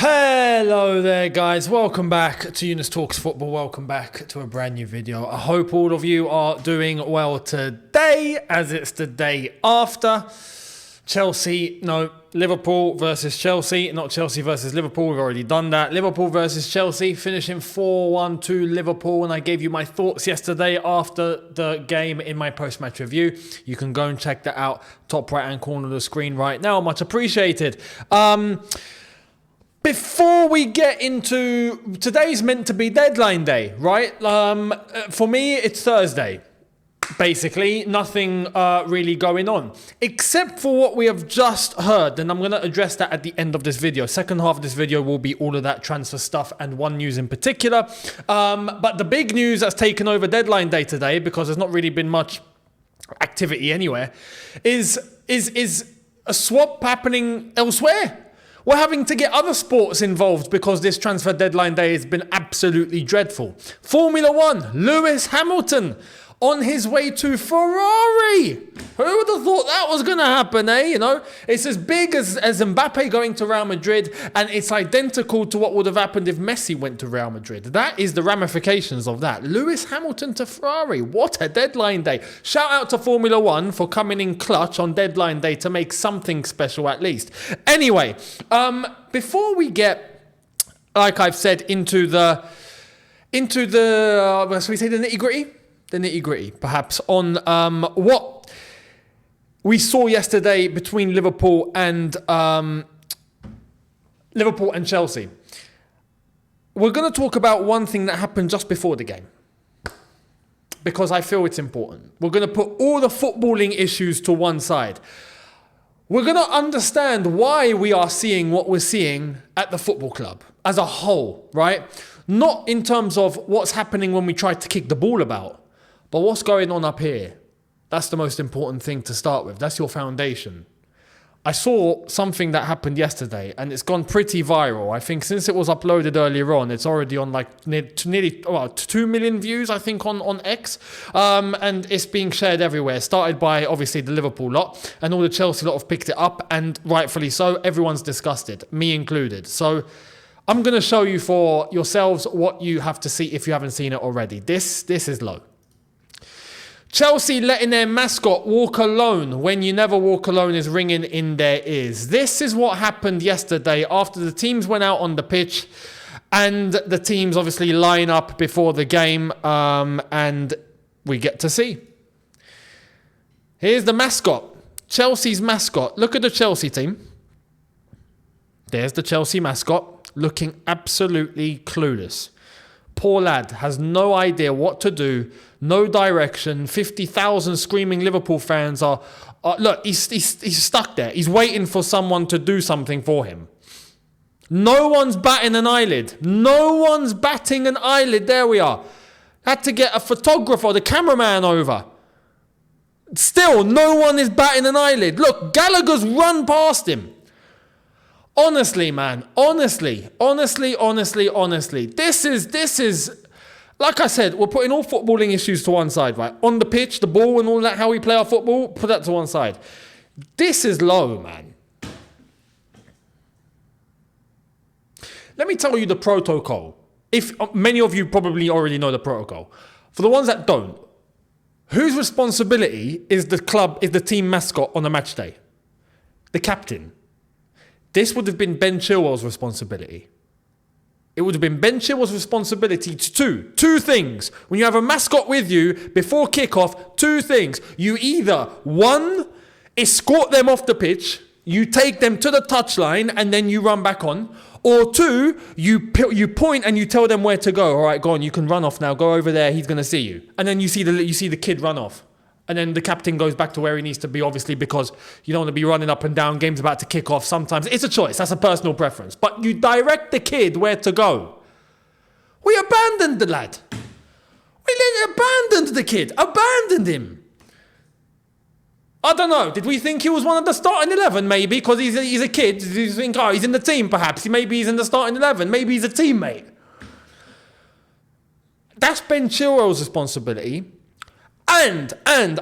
Hello there guys, welcome back to Younes Talks Football, welcome back to a brand new video. I hope all of you are doing well today as it's the day after Liverpool versus Chelsea, not Chelsea versus Liverpool, we've already done that. Liverpool versus Chelsea, finishing 4-1 to Liverpool, and I gave you my thoughts yesterday after the game in my post-match review. You can go and check that out, top right-hand corner of the screen right now, much appreciated. Before we get into, today's meant to be deadline day, right? For me, it's Thursday. Basically, nothing really going on. Except for what we have just heard, and I'm going to address that at the end of this video. Second half of this video will be all of that transfer stuff and one news in particular. But the big news that's taken over deadline day today, because there's not really been much activity anywhere, is a swap happening elsewhere. We're having to get other sports involved because this transfer deadline day has been absolutely dreadful. Formula One, Lewis Hamilton on his way to Ferrari. Who would have thought that was going to happen, eh? You know, it's as big as Mbappe going to Real Madrid, and it's identical to what would have happened if Messi went to Real Madrid. That is the ramifications of that. Lewis Hamilton to Ferrari. What a deadline day. Shout out to Formula One for coming in clutch on deadline day to make something special at least. Anyway, before we get, like I've said, into the shall we say the nitty-gritty? The nitty-gritty, perhaps, on what we saw yesterday between Liverpool and Chelsea. We're going to talk about one thing that happened just before the game, because I feel it's important. We're going to put all the footballing issues to one side. We're going to understand why we are seeing what we're seeing at the football club as a whole, right? Not in terms of what's happening when we try to kick the ball about, but what's going on up here? That's the most important thing to start with. That's your foundation. I saw something that happened yesterday, and it's gone pretty viral. I think since it was uploaded earlier on, it's already on like nearly 2 million views, I think, on X. And it's being shared everywhere. Started by, obviously, the Liverpool lot, and all the Chelsea lot have picked it up, and rightfully so. Everyone's discussed it, me included. So I'm going to show you for yourselves what you have to see if you haven't seen it already. This is low. Chelsea letting their mascot walk alone when you never walk alone is ringing in their ears. This is what happened yesterday after the teams went out on the pitch and the teams obviously line up before the game, and we get to see. Here's the mascot, Chelsea's mascot. Look at the Chelsea team. There's the Chelsea mascot looking absolutely clueless. Poor lad has no idea what to do, no direction. 50,000 screaming Liverpool fans are look, he's stuck there. He's waiting for someone to do something for him. No one's batting an eyelid. No one's batting an eyelid. There we are. Had to get a photographer, the cameraman over. Still, no one is batting an eyelid. Look, Gallagher's run past him. Honestly, man, honestly, this is, like I said, we're putting all footballing issues to one side, right? On the pitch, the ball and all that, how we play our football, put that to one side. This is low, man. Let me tell you the protocol. If many of you probably already know the protocol. For the ones that don't, whose responsibility is the team mascot on a match day? The captain. This would have been Ben Chilwell's responsibility. It would have been Ben Chilwell's responsibility to do two things. When you have a mascot with you before kickoff, two things. You either, one, escort them off the pitch, you take them to the touchline, and then you run back on. Or two, you point and you tell them where to go. All right, go on, you can run off now. Go over there, he's going to see you. And then you see the kid run off. And then the captain goes back to where he needs to be, obviously, because you don't want to be running up and down. Game's about to kick off. Sometimes it's a choice. That's a personal preference. But you direct the kid where to go. We abandoned the lad. We abandoned the kid. Abandoned him. I don't know. Did we think he was one of the starting 11? Maybe because he's a kid. Did you think, oh, he's in the team? Perhaps maybe he's in the starting 11. Maybe he's a teammate. That's Ben Chilwell's responsibility. And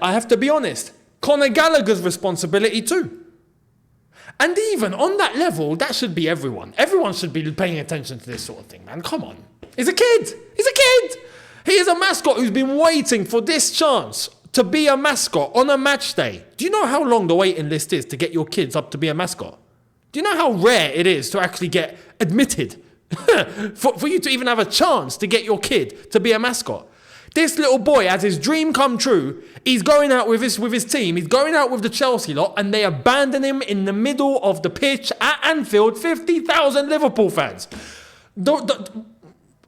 I have to be honest, Conor Gallagher's responsibility too. And even on that level, that should be everyone. Everyone should be paying attention to this sort of thing, man. Come on. He's a kid. He's a kid. He is a mascot who's been waiting for this chance to be a mascot on a match day. Do you know how long the waiting list is to get your kids up to be a mascot? Do you know how rare it is to actually get admitted? for you to even have a chance to get your kid to be a mascot. This little boy has his dream come true. He's going out with his team. He's going out with the Chelsea lot, and they abandon him in the middle of the pitch at Anfield. 50,000 Liverpool fans.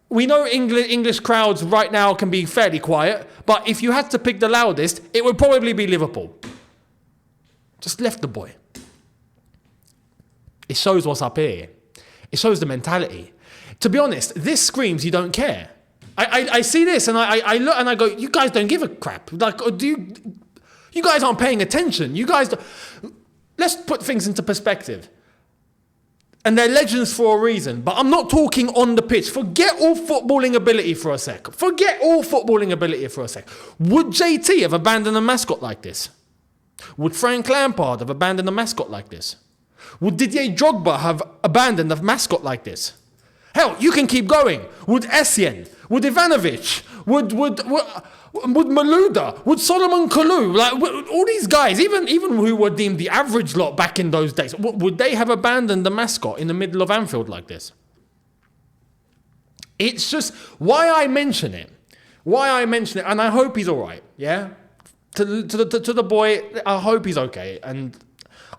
We know English crowds right now can be fairly quiet, but if you had to pick the loudest, it would probably be Liverpool. Just left the boy. It shows what's up here. It shows the mentality. To be honest, this screams you don't care. I see this and I look and I go, you guys don't give a crap. Like, you guys aren't paying attention. Let's put things into perspective. And they're legends for a reason. But I'm not talking on the pitch. Forget all footballing ability for a sec. Would JT have abandoned a mascot like this? Would Frank Lampard have abandoned a mascot like this? Would Didier Drogba have abandoned a mascot like this? Hell, you can keep going. Would Essien? Would Ivanovic? Would Malouda? Would Solomon Kalou? Like, all these guys, even who were deemed the average lot back in those days, would they have abandoned the mascot in the middle of Anfield like this? It's just why I mention it, and I hope he's all right. Yeah, to the boy, I hope he's okay, and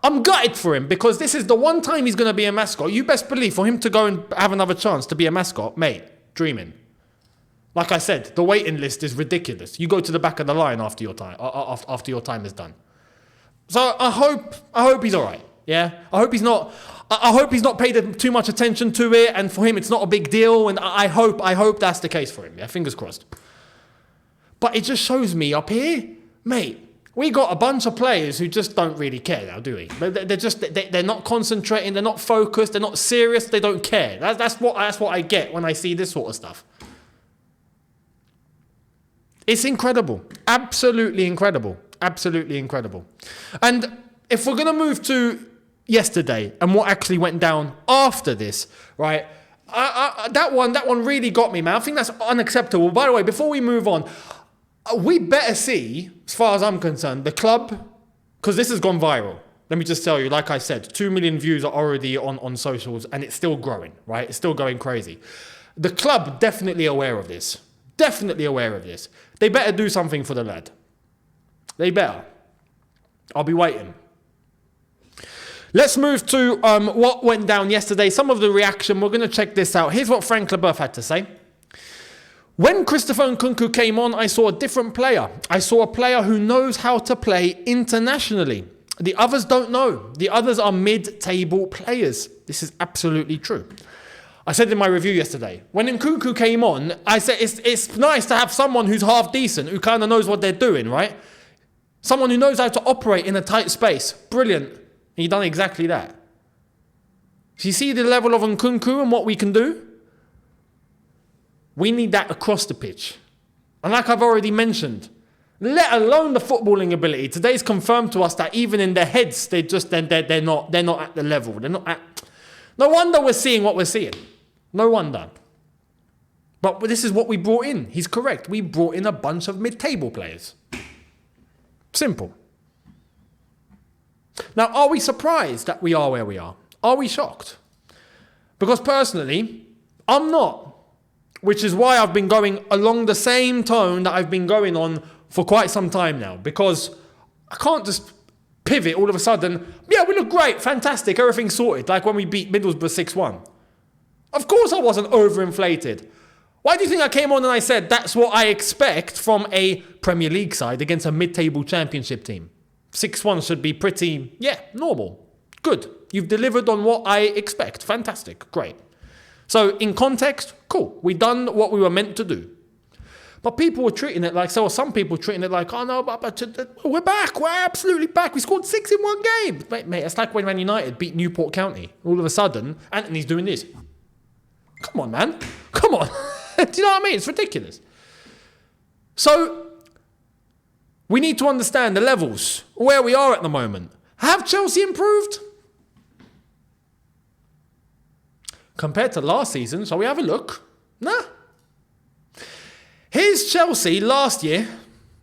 I'm gutted for him because this is the one time he's going to be a mascot. You best believe for him to go and have another chance to be a mascot, mate, dreaming. Like I said, the waiting list is ridiculous. You go to the back of the line after your time is done. So I hope he's all right. Yeah, I hope he's not paid too much attention to it, and for him it's not a big deal. And I hope that's the case for him. Yeah, fingers crossed. But it just shows me up here, mate. We got a bunch of players who just don't really care now, do we? They're not concentrating, they're not focused, they're not serious, they don't care. That's what I get when I see this sort of stuff. It's incredible. Absolutely incredible. Absolutely incredible. And if we're going to move to yesterday and what actually went down after this, right? That one really got me, man. I think that's unacceptable. By the way, before we move on, we better see, as far as I'm concerned, the club, because this has gone viral. Let me just tell you, like I said, 2 million views are already on socials and it's still growing, right? It's still going crazy. The club definitely aware of this. Definitely aware of this. They better do something for the lad. They better. I'll be waiting. Let's move to what went down yesterday. Some of the reaction. We're going to check this out. Here's what Frank Leboeuf had to say. When Christopher Nkunku came on, I saw a different player. I saw a player who knows how to play internationally. The others don't know. The others are mid-table players. This is absolutely true. I said in my review yesterday, when Nkunku came on, I said it's nice to have someone who's half decent, who kind of knows what they're doing, right? Someone who knows how to operate in a tight space. Brilliant. He done exactly that. So you see the level of Nkunku and what we can do? We need that across the pitch. And like I've already mentioned, let alone the footballing ability, today's confirmed to us that even in their heads, they're not at the level. They're not at. No wonder we're seeing what we're seeing. No wonder. But this is what we brought in. He's correct. We brought in a bunch of mid-table players. Simple. Now, are we surprised that we are where we are? Are we shocked? Because personally, I'm not. Which is why I've been going along the same tone that I've been going on for quite some time now. Because I can't just pivot all of a sudden. Yeah, we look great, fantastic, everything's sorted. Like when we beat Middlesbrough 6-1. Of course I wasn't overinflated. Why do you think I came on and I said that's what I expect from a Premier League side against a mid-table championship team? 6-1 should be pretty, normal. Good. You've delivered on what I expect. Fantastic. Great. So in context, cool. We done what we were meant to do. But people were treating it like, some people treating it like, oh no, but we're back. We're absolutely back. We scored 6 in one game. Mate, it's like when Man United beat Newport County. All of a sudden, Anthony's doing this. Come on, man. Come on. Do you know what I mean? It's ridiculous. So we need to understand the levels, where we are at the moment. Have Chelsea improved? compared to last season. Shall we have a look? Nah. Here's Chelsea last year,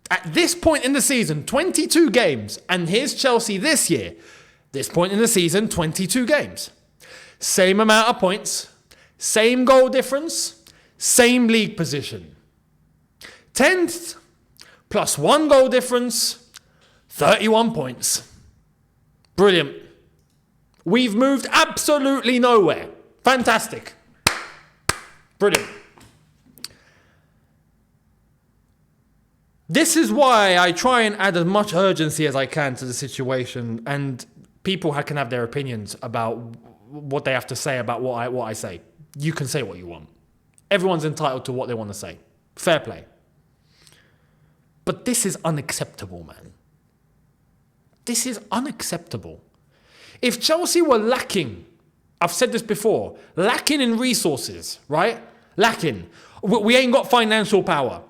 at this point in the season, 22 games. And here's Chelsea this year, this point in the season, 22 games. Same amount of points, same goal difference, same league position. 10th, plus 1 goal difference, 31 points. Brilliant. We've moved absolutely nowhere. Fantastic. Brilliant. This is why I try and add as much urgency as I can to the situation, and people can have their opinions about what they have to say about what I say. You can say what you want. Everyone's entitled to what they want to say. Fair play. But this is unacceptable, man. This is unacceptable. If Chelsea were lacking, I've said this before, lacking in resources, right? Lacking. We ain't got financial power.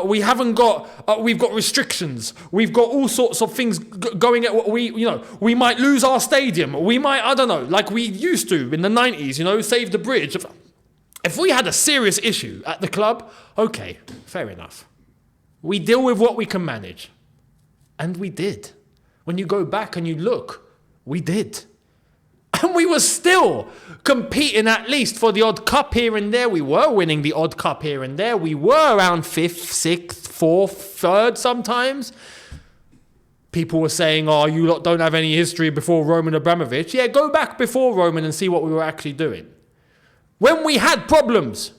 We haven't got. We've got restrictions. We've got all sorts of things going at. We might lose our stadium. We might, I don't know, like we used to in the 90s. Save the bridge. If we had a serious issue at the club, okay, fair enough. We deal with what we can manage, and we did. When you go back and you look, we did. And we were still competing at least for the odd cup here and there. We were winning the odd cup here and there. We were around 5th, 6th, 4th, 3rd sometimes. People were saying, oh, you lot don't have any history before Roman Abramovich. Yeah, go back before Roman and see what we were actually doing. When we had problems.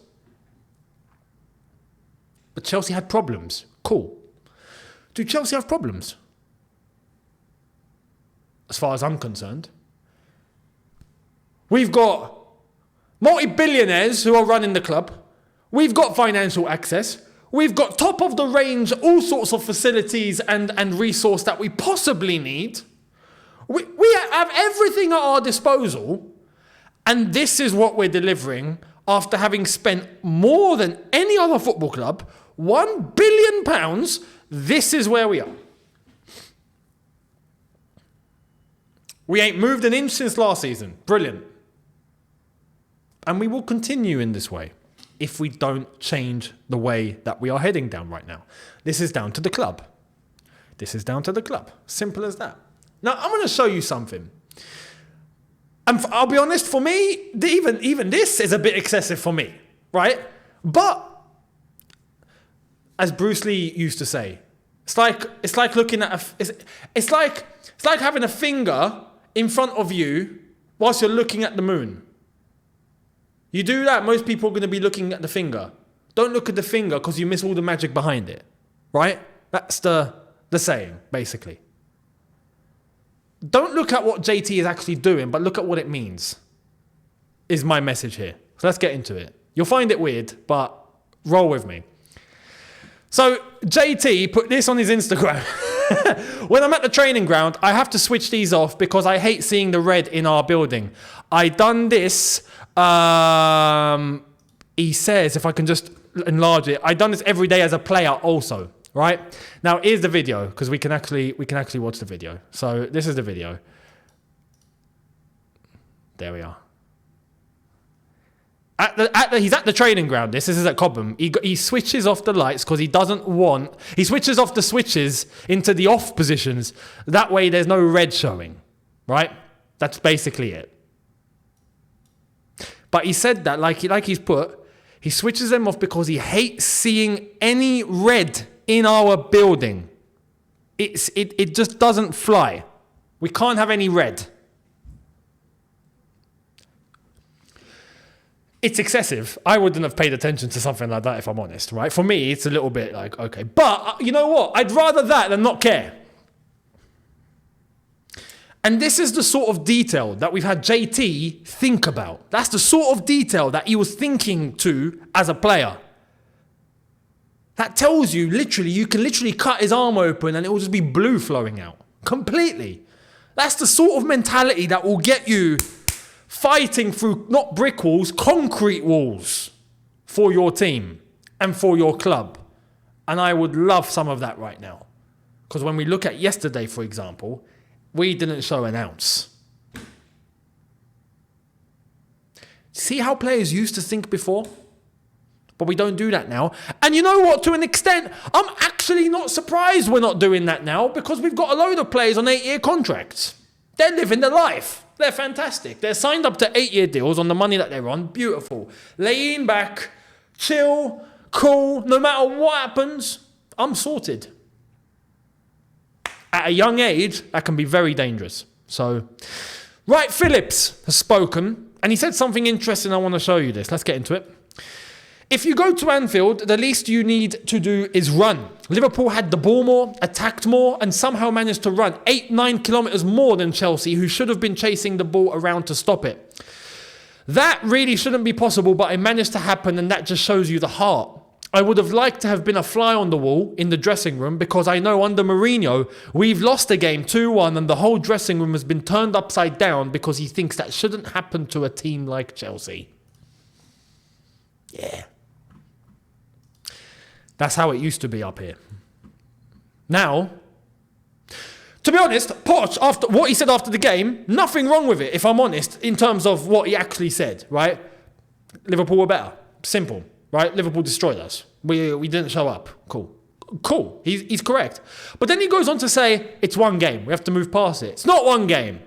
But Chelsea had problems. Cool. Do Chelsea have problems? As far as I'm concerned. We've got multi-billionaires who are running the club. We've got financial access. We've got top of the range, all sorts of facilities and resource that we possibly need. We have everything at our disposal. And this is what we're delivering after having spent more than any other football club, £1 billion. This is where we are. We ain't moved an inch since last season. Brilliant. And we will continue in this way if we don't change the way that we are heading down right now. This is down to the club. This is down to the club. Simple as that. Now, I'm going to show you something. And I'll be honest, for me, even this is a bit excessive for me, right? But, as Bruce Lee used to say, it's like looking at it's like having a finger in front of you whilst you're looking at the moon. You do that, most people are going to be looking at the finger. Don't look at the finger because you miss all the magic behind it, right? That's the saying, basically. Don't look at what JT is actually doing, but look at what it means, is my message here. So let's get into it. You'll find it weird, but roll with me. So JT put this on his Instagram. When I'm at the training ground, I have to switch these off because I hate seeing the red in our building. I done this, he says, if I can just enlarge it, I done this every day as a player also, right? Now here's the video because we can actually watch the video. So this is the video. There we are. He's at the training ground. This is at Cobham. He switches off the lights because he doesn't want. He switches off the switches into the off positions. That way, there's no red showing, right? That's basically it. But he said that, like he's put, he switches them off because he hates seeing any red in our building. It just doesn't fly. We can't have any red. It's excessive. I wouldn't have paid attention to something like that if I'm honest, right? For me, it's a little bit like, okay. But you know what? I'd rather that than not care. And this is the sort of detail that we've had JT think about. That's the sort of detail that he was thinking to as a player. That tells you, literally, you can literally cut his arm open and it will just be blue flowing out. Completely. That's the sort of mentality that will get you fighting through not brick walls, concrete walls for your team and for your club. And I would love some of that right now. Because when we look at yesterday, for example, we didn't show an ounce. See how players used to think before? But we don't do that now. And you know what? To an extent, I'm actually not surprised we're not doing that now, because we've got a load of players on 8-year contracts. They're living their life. They're fantastic. They're signed up to 8-year deals on the money that they're on. Beautiful. Laying back, chill, cool. No matter what happens, I'm sorted. At a young age, that can be very dangerous. So, Wright Phillips has spoken, and he said something interesting. I want to show you this. Let's get into it. If you go to Anfield, the least you need to do is run. Liverpool had the ball more, attacked more, and somehow managed to run 8-9 kilometres more than Chelsea, who should have been chasing the ball around to stop it. That really shouldn't be possible, but it managed to happen, and that just shows you the heart. I would have liked to have been a fly on the wall in the dressing room, because I know under Mourinho, we've lost a game 2-1, and the whole dressing room has been turned upside down because he thinks that shouldn't happen to a team like Chelsea. Yeah. That's how it used to be up here. Now, to be honest, Poch, after what he said after the game, nothing wrong with it, if I'm honest, in terms of what he actually said, right? Liverpool were better. Simple, right? Liverpool destroyed us. We didn't show up. Cool. He's correct. But then he goes on to say, it's one game. We have to move past it. It's not one game.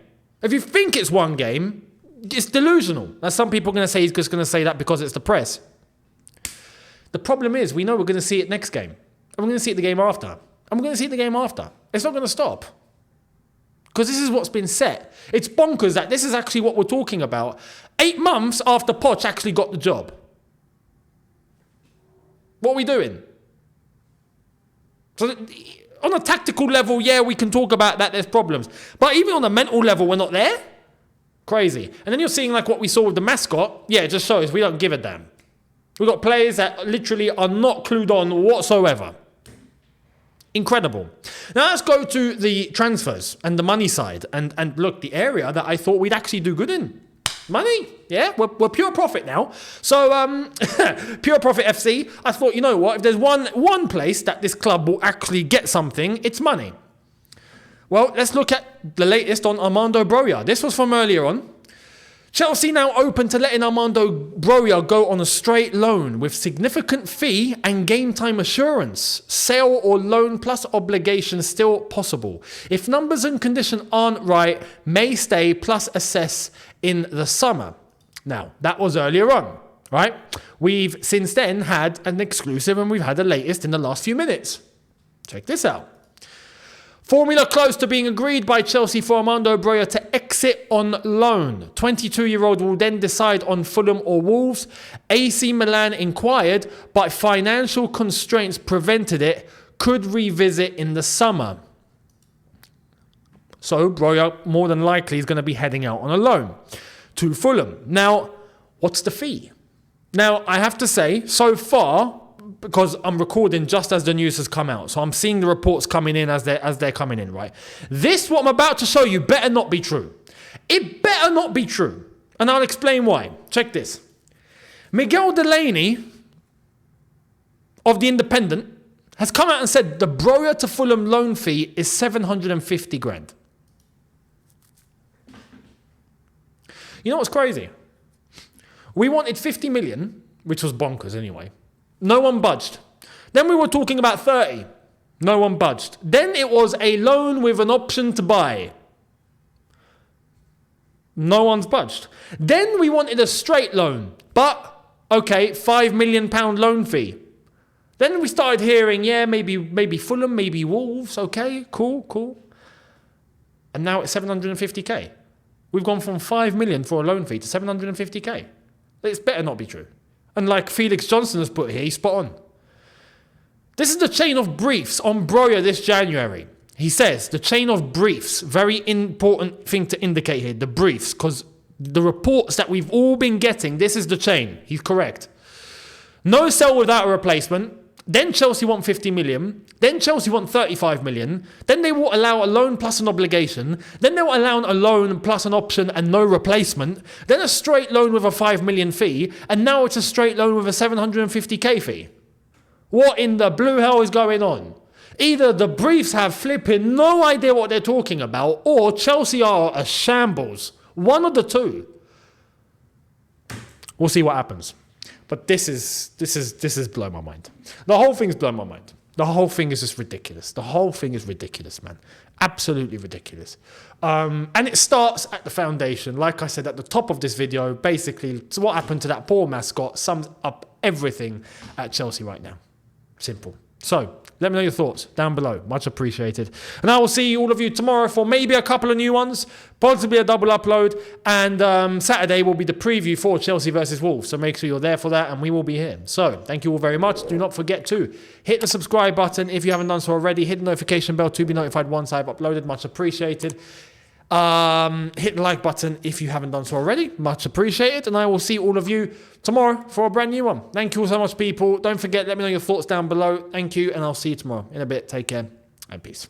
If you think it's one game, it's delusional. Now, some people are going to say he's just going to say that because it's the press. The problem is, we know we're going to see it next game. And we're going to see it the game after. And we're going to see it the game after. It's not going to stop. Because this is what's been set. It's bonkers that this is actually what we're talking about. 8 months after Poch actually got the job. What are we doing? So on a tactical level, yeah, we can talk about that. There's problems. But even on a mental level, we're not there. Crazy. And then you're seeing like what we saw with the Mascot. Yeah, it just shows we don't give a damn. We've got players that literally are not clued on whatsoever. Incredible. Now let's go to the transfers and the money side. And look, the area that I thought we'd actually do good in. Money. Yeah, we're pure profit now. So, pure profit FC. I thought, you know what? If there's one place that this club will actually get something, it's money. Well, let's look at the latest on Armando Broja. This was from earlier on. Chelsea now open to letting Armando Broja go on a straight loan with significant fee and game time assurance. Sale or loan plus obligation still possible. If numbers and condition aren't right, may stay plus assess in the summer. Now, that was earlier on, right? We've since then had an exclusive and we've had the latest in the last few minutes. Check this out. Formula close to being agreed by Chelsea for Armando Broja to exit on loan. 22-year-old will then decide on Fulham or Wolves. AC Milan inquired, but financial constraints prevented it. Could revisit in the summer. So Broja more than likely is going to be heading out on a loan to Fulham. Now, what's the fee? Now, I have to say, so far, because I'm recording just as the news has come out. So I'm seeing the reports coming in as they're coming in, right? This, what I'm about to show you, better not be true. It better not be true. And I'll explain why. Check this. Miguel Delaney of The Independent has come out and said the Broja to Fulham loan fee is 750 grand. You know what's crazy? We wanted 50 million, which was bonkers anyway. No one budged. Then we were talking about 30. No one budged. Then it was a loan with an option to buy. No one's budged. Then we wanted a straight loan. But, okay, £5 million loan fee. Then we started hearing, yeah, maybe Fulham, maybe Wolves. Okay, cool. And now it's 750k. We've gone from 5 million for a loan fee to 750k. It's better not be true. And like Felix Johnson has put here, he's spot on. This is the chain of briefs on Broja this January. He says the chain of briefs, very important thing to indicate here, the briefs, because the reports that we've all been getting, this is the chain. He's correct. No sell without a replacement. Then Chelsea want 50 million. Then Chelsea want 35 million. Then they will allow a loan plus an obligation. Then they will allow a loan plus an option and no replacement. Then a straight loan with a 5 million fee. And now it's a straight loan with a 750k fee. What in the blue hell is going on? Either the briefs have flipping no idea what they're talking about, or Chelsea are a shambles. One of the two. We'll see what happens. But this is blowing my mind. The whole thing's blowing my mind. The whole thing is just ridiculous. The whole thing is ridiculous, man. Absolutely ridiculous. And it starts at the foundation. Like I said at the top of this video, basically, so what happened to that poor Mascot sums up everything at Chelsea right now. Simple. So, let me know your thoughts down below. Much appreciated. And I will see all of you tomorrow for maybe a couple of new ones, possibly a double upload. And Saturday will be the preview for Chelsea versus Wolves. So make sure you're there for that and we will be here. So, thank you all very much. Do not forget to hit the subscribe button if you haven't done so already. Hit the notification bell to be notified once I've uploaded. Much appreciated. Hit the like button if you haven't done so already. Much appreciated. And I will see all of you tomorrow for a brand new one. Thank you all so much, people. Don't forget, let me know your thoughts down below. Thank you, and I'll see you tomorrow in a bit. Take care and peace.